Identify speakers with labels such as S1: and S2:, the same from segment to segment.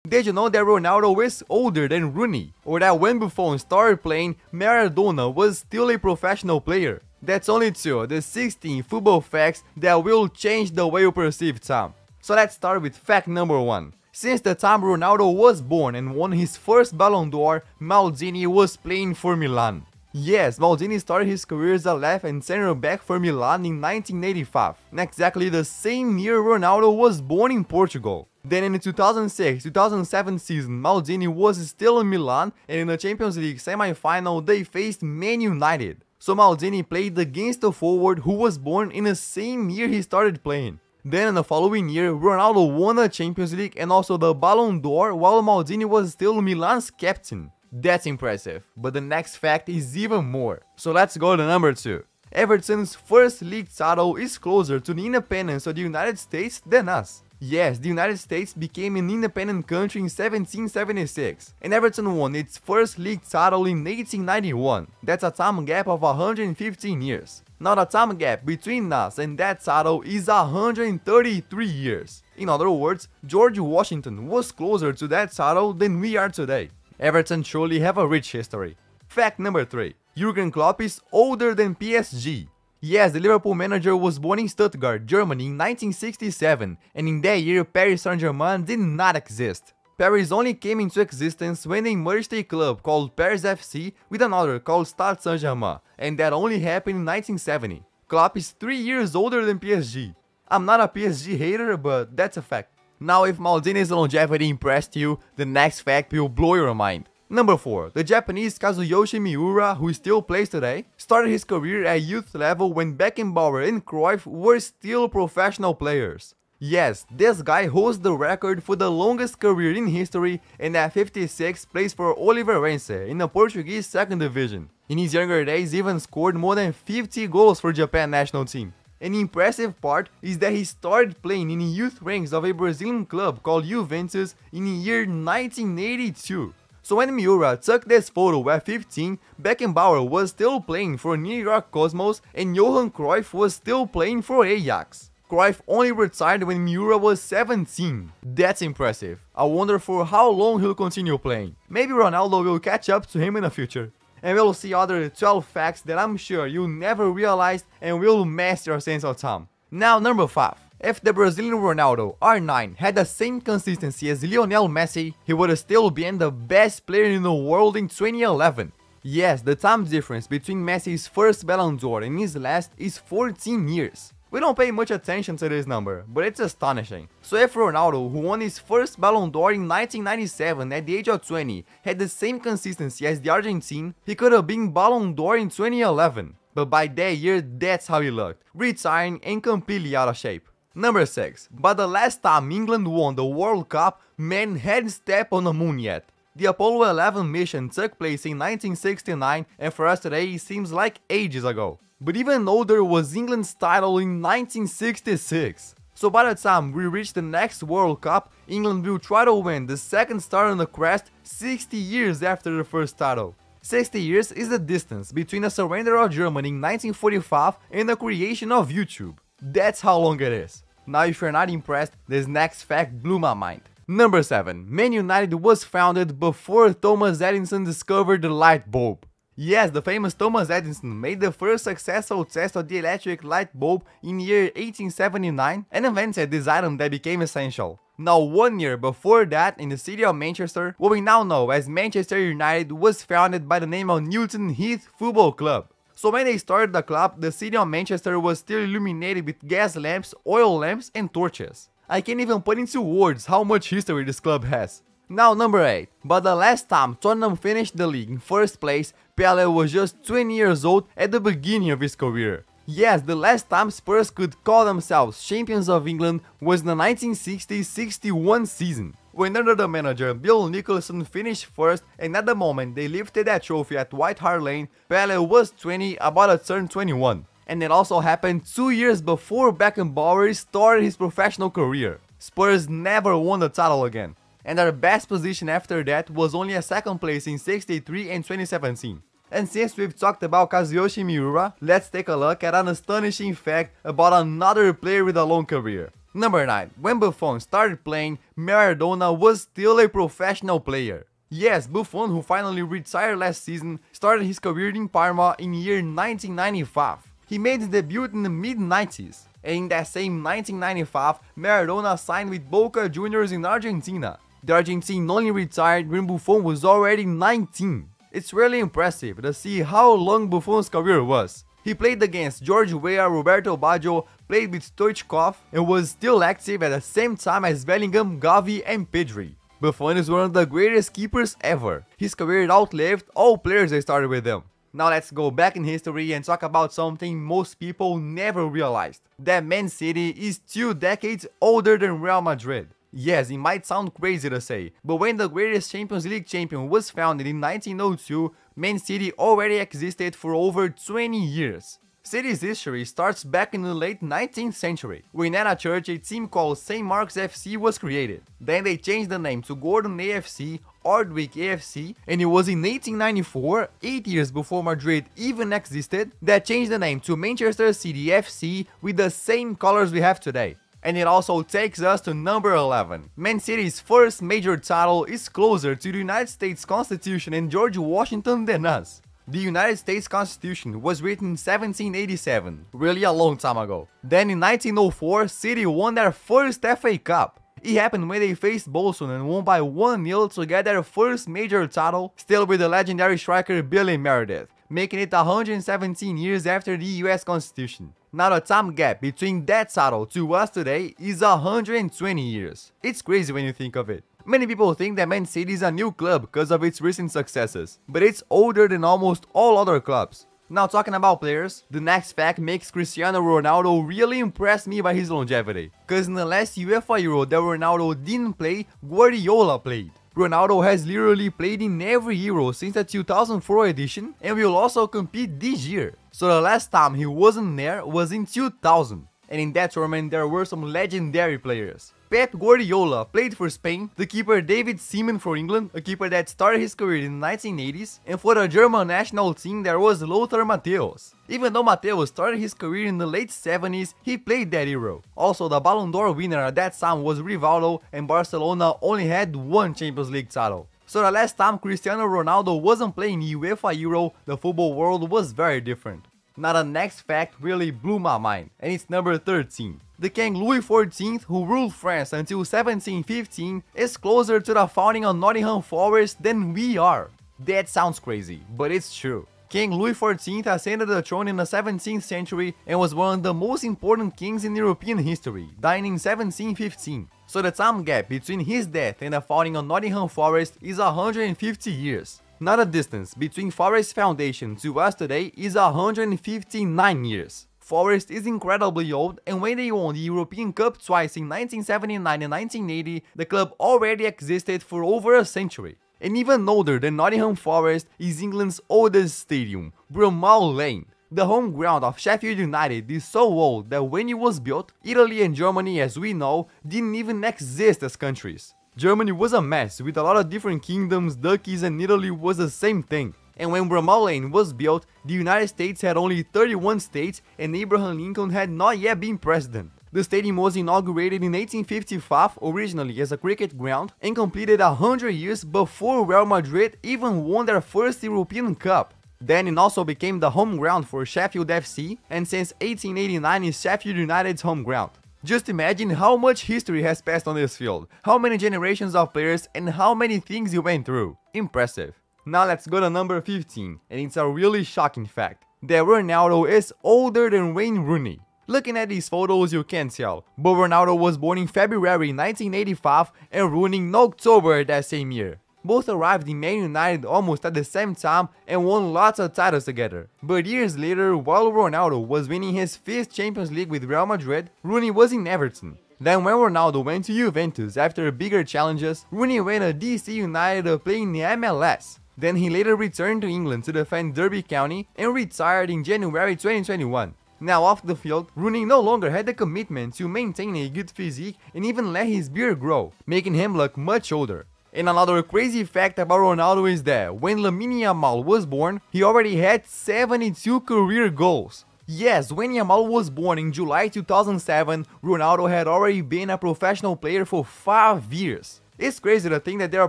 S1: Did you know that Ronaldo is older than Rooney? Or that when Buffon started playing, Maradona was still a professional player? That's only 2 of the 16 football facts that will change the way you perceive time. So let's start with fact number 1. Since the time Ronaldo was born and won his first Ballon d'Or, Maldini was playing for Milan. Yes, Maldini started his career as a left and center back for Milan in 1985, exactly the same year Ronaldo was born in Portugal. Then in the 2006-2007 season, Maldini was still in Milan, and in the Champions League semi-final they faced Man United. So Maldini played against a forward who was born in the same year he started playing. Then in the following year, Ronaldo won the Champions League and also the Ballon d'Or while Maldini was still Milan's captain. That's impressive, but the next fact is even more. So let's go to number 2. Everton's first league title is closer to the independence of the United States than us. Yes, the United States became an independent country in 1776, and Everton won its first league title in 1891. That's a time gap of 115 years. Now the time gap between us and that title is 133 years. In other words, George Washington was closer to that title than we are today. Everton surely have a rich history. Fact number 3. Jurgen Klopp is older than PSG. Yes, the Liverpool manager was born in Stuttgart, Germany in 1967, and in that year Paris Saint-Germain did not exist. Paris only came into existence when they merged a club called Paris FC with another called Stade Saint-Germain, and that only happened in 1970. Klopp is 3 years older than PSG. I'm not a PSG hater, but that's a fact. Now, if Maldini's longevity impressed you, the next fact will blow your mind. Number 4. The Japanese Kazuyoshi Miura, who still plays today, started his career at youth level when Beckenbauer and Cruyff were still professional players. Yes, this guy holds the record for the longest career in history, and at 56 plays for Oliveirense in the Portuguese 2nd division. In his younger days, he even scored more than 50 goals for Japan national team. An impressive part is that he started playing in the youth ranks of a Brazilian club called Juventus in the year 1982. So when Miura took this photo at 15, Beckenbauer was still playing for New York Cosmos and Johan Cruyff was still playing for Ajax. Cruyff only retired when Miura was 17. That's impressive. I wonder for how long he'll continue playing. Maybe Ronaldo will catch up to him in the future. And we'll see other 12 facts that I'm sure you never realized and will mess your sense of time. Now number 5. If the Brazilian Ronaldo, R9, had the same consistency as Lionel Messi, he would have still been the best player in the world in 2011. Yes, the time difference between Messi's first Ballon d'Or and his last is 14 years. We don't pay much attention to this number, but it's astonishing. So if Ronaldo, who won his first Ballon d'Or in 1997 at the age of 20, had the same consistency as the Argentine, he could have been Ballon d'Or in 2011. But by that year, that's how he looked, retiring and completely out of shape. Number 6. But the last time England won the World Cup, man hadn't stepped on the moon yet. The Apollo 11 mission took place in 1969, and for us today it seems like ages ago. But even older was England's title in 1966. So by the time we reach the next World Cup, England will try to win the second star on the crest 60 years after the first title. 60 years is the distance between the surrender of Germany in 1945 and the creation of YouTube. That's how long it is. Now if you're not impressed, this next fact blew my mind. Number 7. Man United was founded before Thomas Edison discovered the light bulb. Yes, the famous Thomas Edison made the first successful test of the electric light bulb in year 1879 and invented this item that became essential. Now 1 year before that, in the city of Manchester, what we now know as Manchester United was founded by the name of Newton Heath Football Club. So when they started the club, the city of Manchester was still illuminated with gas lamps, oil lamps and torches. I can't even put into words how much history this club has. Now number 8. But the last time Tottenham finished the league in first place, Pelé was just 20 years old at the beginning of his career. Yes, the last time Spurs could call themselves champions of England was the 1960-61 season, when under the manager Bill Nicholson finished first, and at the moment they lifted that trophy at White Hart Lane, Pelé was 20, about to turn 21. And it also happened 2 years before Beckenbauer started his professional career. Spurs never won the title again, and their best position after that was only a second place in 63 and 2017. And since we've talked about Kazuyoshi Miura, let's take a look at an astonishing fact about another player with a long career. Number 9. When Buffon started playing, Maradona was still a professional player. Yes, Buffon, who finally retired last season, started his career in Parma in year 1995. He made his debut in the mid-90s, and in that same 1995, Maradona signed with Boca Juniors in Argentina. The Argentine only retired when Buffon was already 19. It's really impressive to see how long Buffon's career was. He played against George Weah, Roberto Baggio, played with Stoichkov, and was still active at the same time as Bellingham, Gavi, and Pedri. Buffon is one of the greatest keepers ever. His career outlived all players that started with him. Now let's go back in history and talk about something most people never realized. That Man City is 2 decades older than Real Madrid. Yes, it might sound crazy to say, but when the greatest Champions League champion was founded in 1902, Man City already existed for over 20 years. City's history starts back in the late 19th century, when at a church a team called St. Mark's FC was created. Then they changed the name to Gordon AFC, Ardwick AFC, and it was in 1894, 8 years before Madrid even existed, that changed the name to Manchester City FC with the same colors we have today. And it also takes us to number 11. Man City's first major title is closer to the United States Constitution and George Washington than us. The United States Constitution was written in 1787, really a long time ago. Then in 1904, City won their first FA Cup. It happened when they faced Bolton and won by 1-0 to get their first major title, still with the legendary striker Billy Meredith, making it 117 years after the US Constitution. Now the time gap between that title to us today is 120 years. It's crazy when you think of it. Many people think that Man City is a new club because of its recent successes, but it's older than almost all other clubs. Now talking about players, the next fact makes Cristiano Ronaldo really impress me by his longevity. Cause in the last UEFA Euro that Ronaldo didn't play, Guardiola played. Ronaldo has literally played in every Euro since the 2004 edition and will also compete this year. So the last time he wasn't there was in 2000. And in that tournament there were some legendary players. Pep Guardiola played for Spain, the keeper David Seaman for England, a keeper that started his career in the 1980s, and for the German national team there was Lothar Matthäus. Even though Matthäus started his career in the late 70s, he played that Euro. Also, the Ballon d'Or winner at that time was Rivaldo, and Barcelona only had 1 Champions League title. So the last time Cristiano Ronaldo wasn't playing UEFA Euro, the football world was very different. Now the next fact really blew my mind, and it's number 13. The King Louis XIV, who ruled France until 1715, is closer to the founding of Nottingham Forest than we are. That sounds crazy, but it's true. King Louis XIV ascended the throne in the 17th century and was one of the most important kings in European history, dying in 1715. So the time gap between his death and the founding of Nottingham Forest is 150 years. Now the distance between Forest's foundation to us today is 159 years. Forest is incredibly old, and when they won the European Cup twice in 1979 and 1980, the club already existed for over a century. And even older than Nottingham Forest is England's oldest stadium, Bramall Lane. The home ground of Sheffield United is so old that when it was built, Italy and Germany, as we know, didn't even exist as countries. Germany was a mess with a lot of different kingdoms, duchies, and Italy was the same thing. And when Bramall Lane was built, the United States had only 31 states and Abraham Lincoln had not yet been president. The stadium was inaugurated in 1855, originally as a cricket ground, and completed 100 years before Real Madrid even won their first European Cup. Then it also became the home ground for Sheffield FC, and since 1889 is Sheffield United's home ground. Just imagine how much history has passed on this field, how many generations of players and how many things you went through. Impressive. Now let's go to number 15, and it's a really shocking fact, that Ronaldo is older than Wayne Rooney. Looking at these photos you can't tell, but Ronaldo was born in February 1985 and Rooney in October that same year. Both arrived in Man United almost at the same time and won lots of titles together. But years later, while Ronaldo was winning his 5th Champions League with Real Madrid, Rooney was in Everton. Then when Ronaldo went to Juventus after bigger challenges, Rooney went to DC United to play in the MLS. Then he later returned to England to defend Derby County and retired in January 2021. Now off the field, Rooney no longer had the commitment to maintain a good physique and even let his beard grow, making him look much older. And another crazy fact about Ronaldo is that when Lamine Yamal was born, he already had 72 career goals. Yes, when Yamal was born in July 2007, Ronaldo had already been a professional player for 5 years. It's crazy to think that they are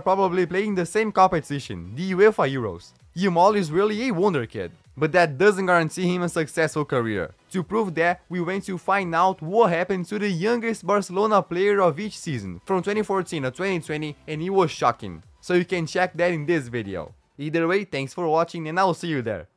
S1: probably playing the same competition, the UEFA Euros. Yamal is really a wonder kid, but that doesn't guarantee him a successful career. To prove that, we went to find out what happened to the youngest Barcelona player of each season, from 2014 to 2020, and it was shocking. So you can check that in this video. Either way, thanks for watching and I'll see you there.